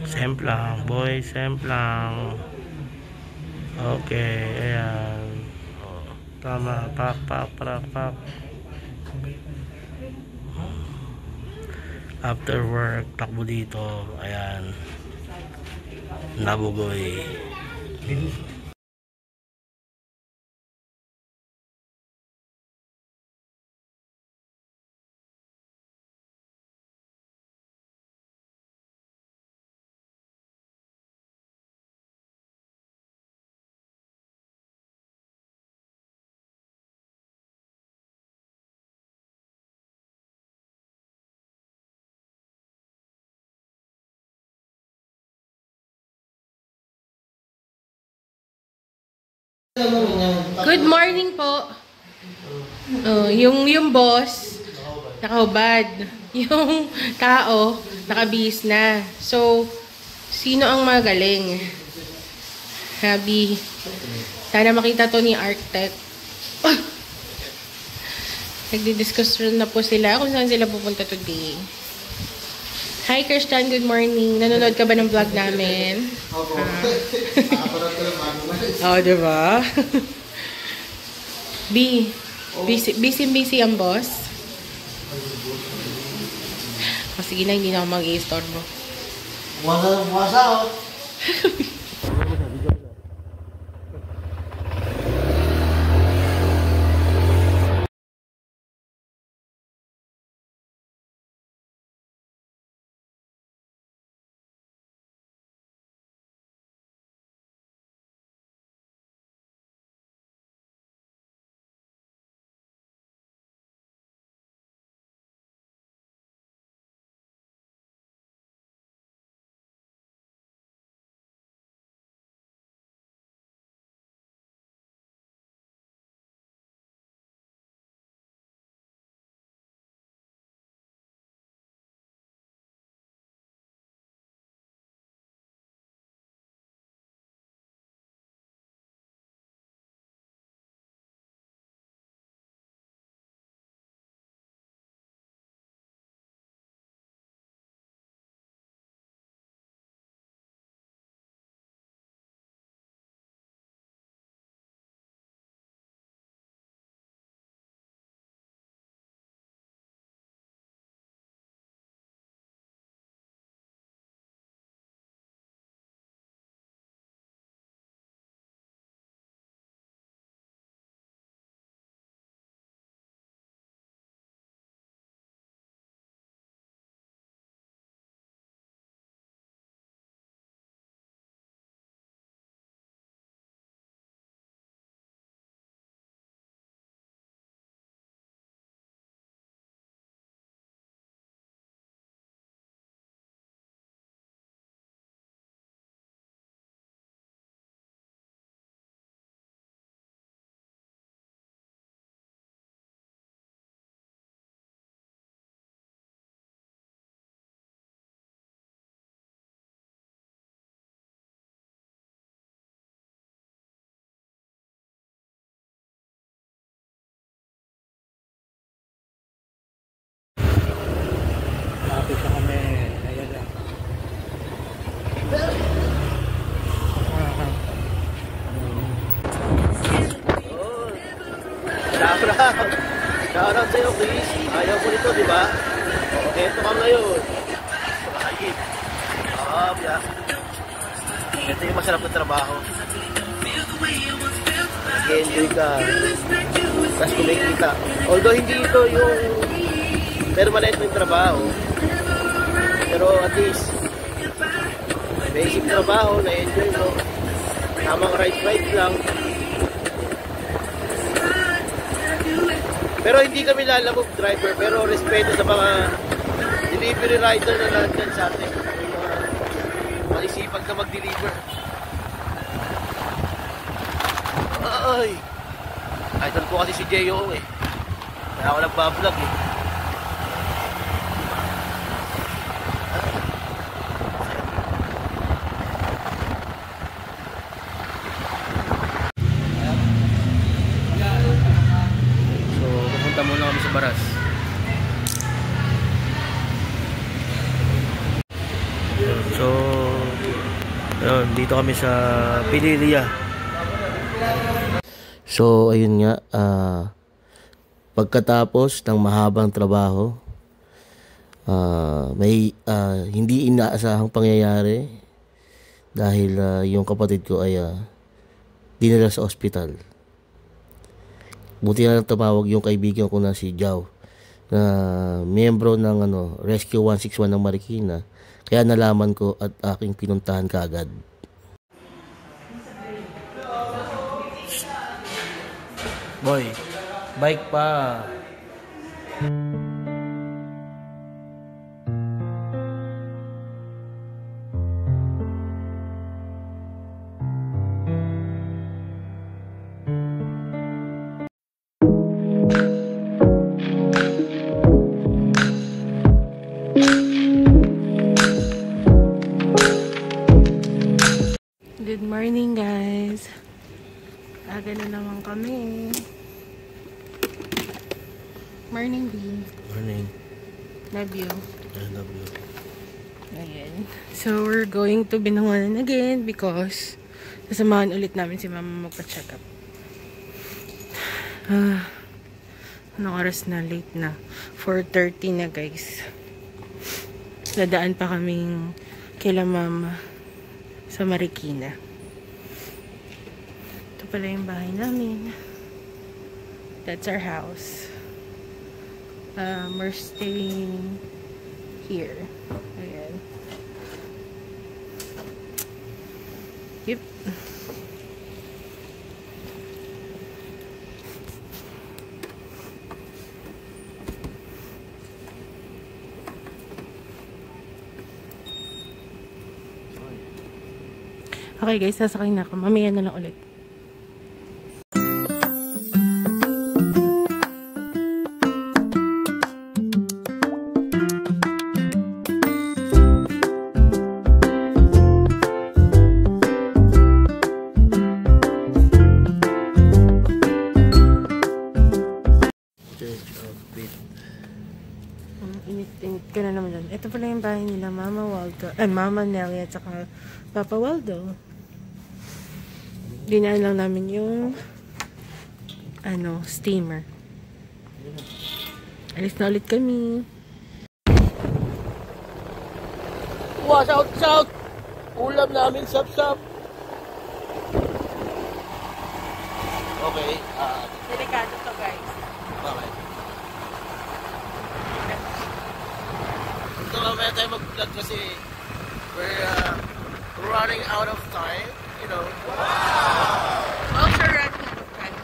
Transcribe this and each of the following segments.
Semplang, boy, semplang. Okay, ayan. Oh, tama, pak, pak, pak, pak. After work, takbo dito. Ayan. Nabugoy. Good morning po. Yung boss, nakahubad. Yung tao, nakabihis na. So, sino ang magaling? Habi. Sana makita to ni Architect. Nagdi-discuss na po sila kung saan sila pupunta today. Hi, Christian. Good morning. Nanonood ka ba ng vlog namin? Oh, diba? Busy ang boss. O, sige na, hindi na ako mag-i-istorbo. Puwasa, oh. Lapit na kami. Ayan na. Shoutout sa'yo, Chris. Ayaw mo nito, di ba? Ito ka ngayon. Ayun. Yeah. Ito yung masarap na trabaho. Nag-enjoy ka. Tapos kumikita. Although hindi ito yung permanent yung trabaho. Pero at least, basic trabaho, na-enjoy mo. Tamang right lang. Pero hindi kami lalamog driver, pero respeto sa mga delivery rider na nandyan sa atin. Maisipag na mag-deliver. Ay! Idol ko kasi si J.O. eh. Kaya ako nagbablog eh. Muna kami sa Baras. So Ayun, dito kami sa Pililia. So, ayun nga, pagkatapos ng mahabang trabaho, may hindi inaasahang pangyayari dahil yung kapatid ko ay dinala sa ospital. Buti na lang tumawag yung kaibigan ko na si Jao, na miyembro ng Rescue 161 ng Marikina. Kaya nalaman ko at aking pinuntahan kaagad. Boy, bike pa. Good morning, guys. Aga na naman kami. Morning, B. Morning. Love you. I love you. Ayan. So, we're going to Binangonan again because sasamahan ulit namin si Mama magpa-check up. Anong oras na? Late na. 4:30 na, guys. Dadaan pa kaming kila Mama sa Marikina. Ito pala yung bahay namin. That's our house. We're staying here. Ayan. Yep. Okay guys, sasakay na ako. Mamaya na lang ulit. Init ka na naman dyan. Ito pala yung bahay nila, Mama Waldo. Mama Nelly at saka Papa Waldo. Dinaan lang namin yung steamer. Alis na ulit kami. Wow, shout! Ulam namin, sap-sap. Okay. Delikado to, guys. Bakit? Ito mamaya tayo mag-vlog kasi we're running out of time, you know. Also running out of time.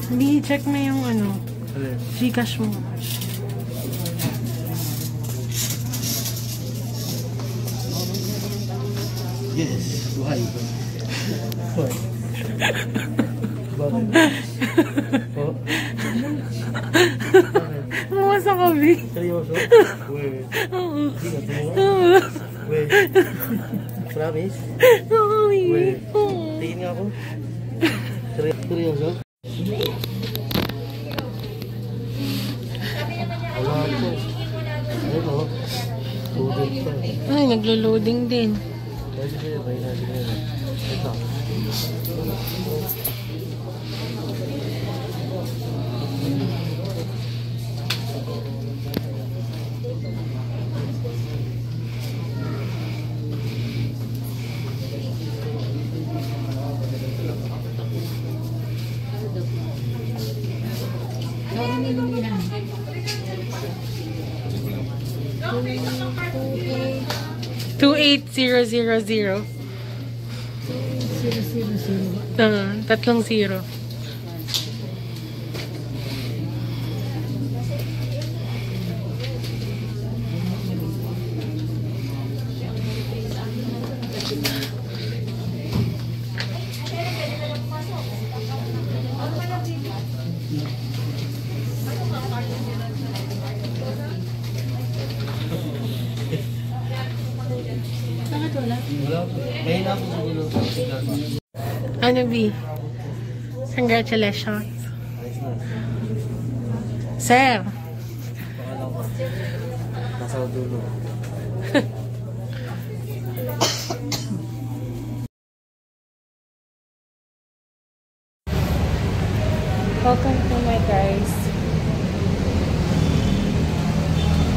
Hindi, check mo yung Gcash mo. Yes, why? Why? Bakit? Oh? Mawasa kami. Seryoso? Wait. Oo. Hindi ka tumuha? Wait. Promise? Oo. Wait. Tingin nga ako. Seryoso? Wala ako. Ayun o. Loading pa. Ay, naglo-loading din. Sige, bay na. Ito. 28000. 3 0. Bakit wala? Wala po. May na po siguro. Ano, B? Congratulations. Sir. Nasa dulo. Welcome to my guys.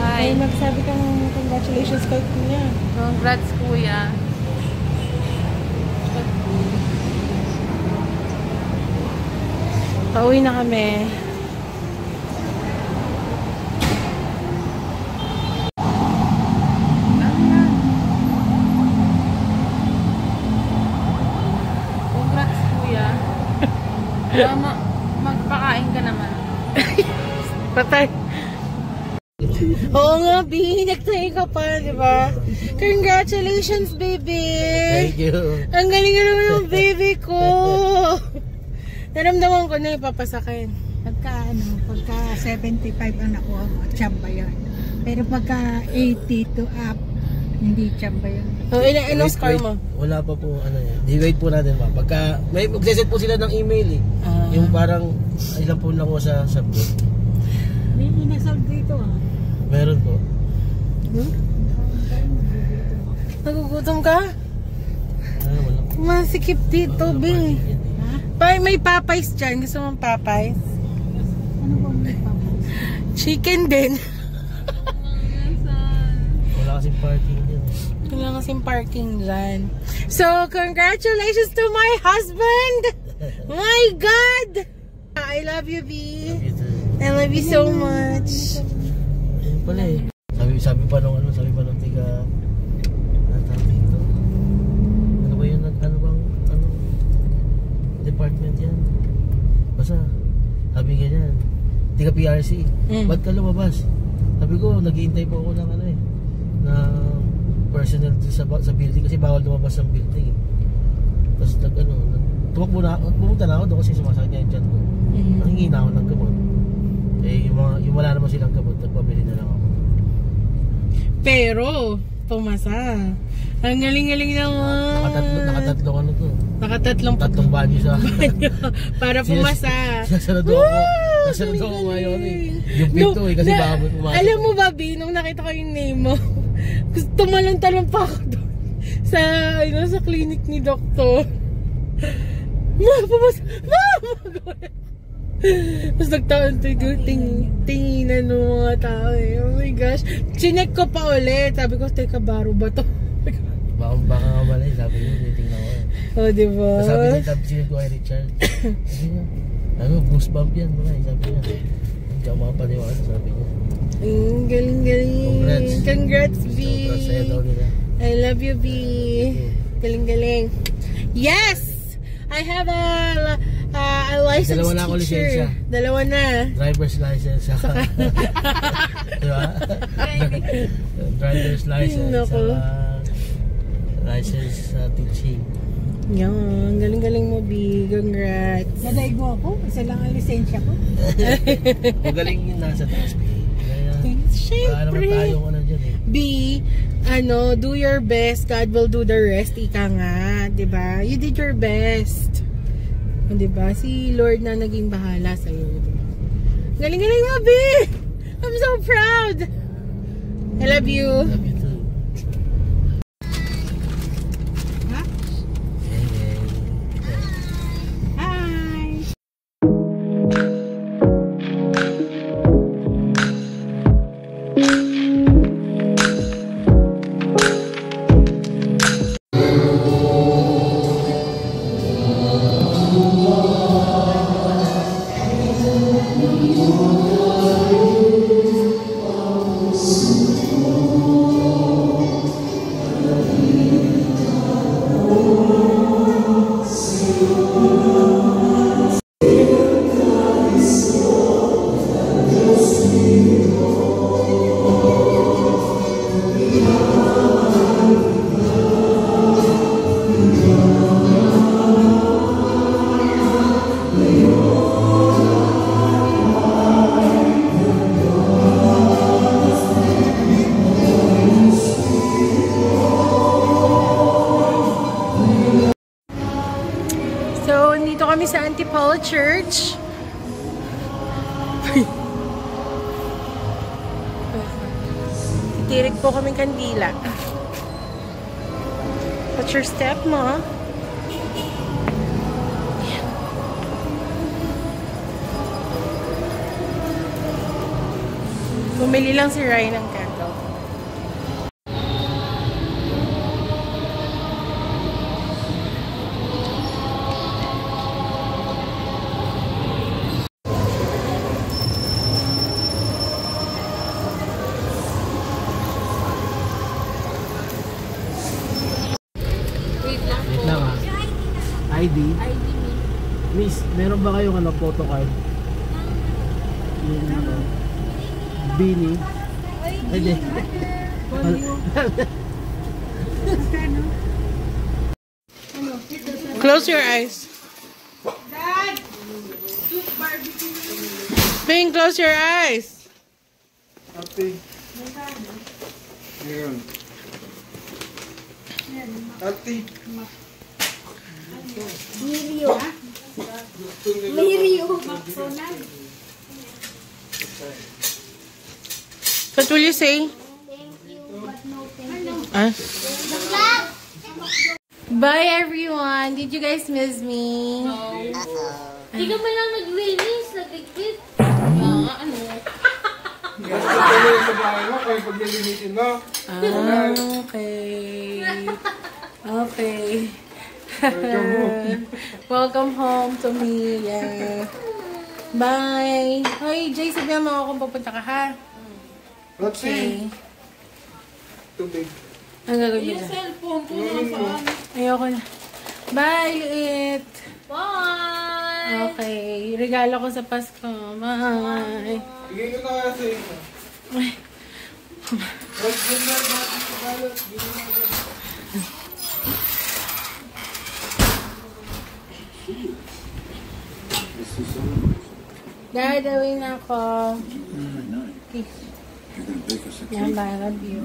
Hi. Ay, magsabi kang congratulations kay Kuya. Congrats, kuya. Pauwi na kami. Congrats, kuya. Mama, magpakain ka naman. Patay. Oo nga, B. Nagtayo ka pa, di ba? Congratulations, baby! Thank you. Ang galing naman ng baby ko! Naramdaman ko na ipapasakin. Pagka 75 ang nakuha mo, tsamba yun. Pero pagka 80 to up, hindi tsamba yun. Oh, anong score mo? Wala pa po, ano yan. Di-wait po natin ba? Pagka, may magseset po sila ng email eh. Yung parang, ilan po nakuha sa subject. May inasal dito ah. Meron po. Nagugutom ka? Wala po. Masikip dito, B. May Popeyes dyan. Gusto mong Popeyes? Ano ba may papas? Chicken din. Wala kasing parking dyan. Wala kasing parking dyan. So, congratulations to my husband! My God! I love you, B. I love you so much. Ayun pala eh. Sabi pa nung tiga, natawag dito. Ano ba yun? Ano bang, department yan? Basta, sabi ganyan. Tiga PRC. Ba't ka lumabas? Sabi ko, naghihintay po ako ng na personnel sa building kasi bawal lumabas ng building eh. Tapos pumunta na ako doon kasi sumasakit niya yung chan ko. Nangingi na ako ng gamot. Eh, yung wala naman silang gamot, nagpabili na lang ako. Pero, pumasa. Ang galing-galing naman. Nakatatlong banyo sa para pumasa. Nasarado ako ngayon eh. Yung pinto eh, kasi baka pumasok. Alam mo ba, B, nung nakita ko yung name mo, tumalon-talon pa ako doon sa clinic ni Doktor. Pumasa. Tapos nagtaon tinginan ng mga tao eh. Oh my gosh. Chinek ko pa ulit. Sabi ko, teka, baro ba to? Baka nga malay, sabi niyo, titingnan ko eh. Oh, diba? Sabi niya ko kay Richard. Sabi niya, boost bump yan, malay. Sabi niya, hindi ako makapaniwala, sabi niya. Galing-galing. Congrats, B. Sobrang saya daw nila. I love you, B. Galing-galing. Yes! I have a license Dalawa na ako teacher. lisensya. Dalawa na. Driver's license. Diba? Driver's license. Naku. License sa teaching. Yan. Galing-galing mo, B. Congrats. Nadaigo ako, isa lang ang lisensya ko. Magaling yun nasa taas. Kaya, wala naman Siyempre. tayong dyan eh. B, do your best. God will do the rest. Ika nga. Diba? You did your best. Diba? Si Lord na naging bahala sa'yo. Diba? Galing-galing mo, B! I'm so proud! I love you. Love you too. Ha? Hi! Paul Church. Tirik po kaming kandila. What's your step, Ma? Bumili lang si Ryan ng candle. Wait lang po. Wait lang ha. ID. Miss, meron ba kayong photo card? Yung Bini. Ay, di. Close your eyes. Bing, close your eyes. Ate. Ngayon. Ate. What will you say? Ah? Bye everyone. Did you guys miss me? Hindi ka ba lang nag-release? Nag-quit? Ano? Basta tuloy sa bahay mo, kaya paglilinitin mo. Okay. Okay. Welcome home to me. Yeah. Bye. Hoy, Jay, sabihan mo ako kung pupunta ka, ha? Roxy. Okay. Tubig. Ang gagawin nila? Cellphone ko na saan. Ayoko na. Bye, Liit. Bye! Okay. Regalo ko sa Pasko. Bye. Bigay ko na kaya sa inyo. Dadawin ako. Kiss. Yan ba? I love you.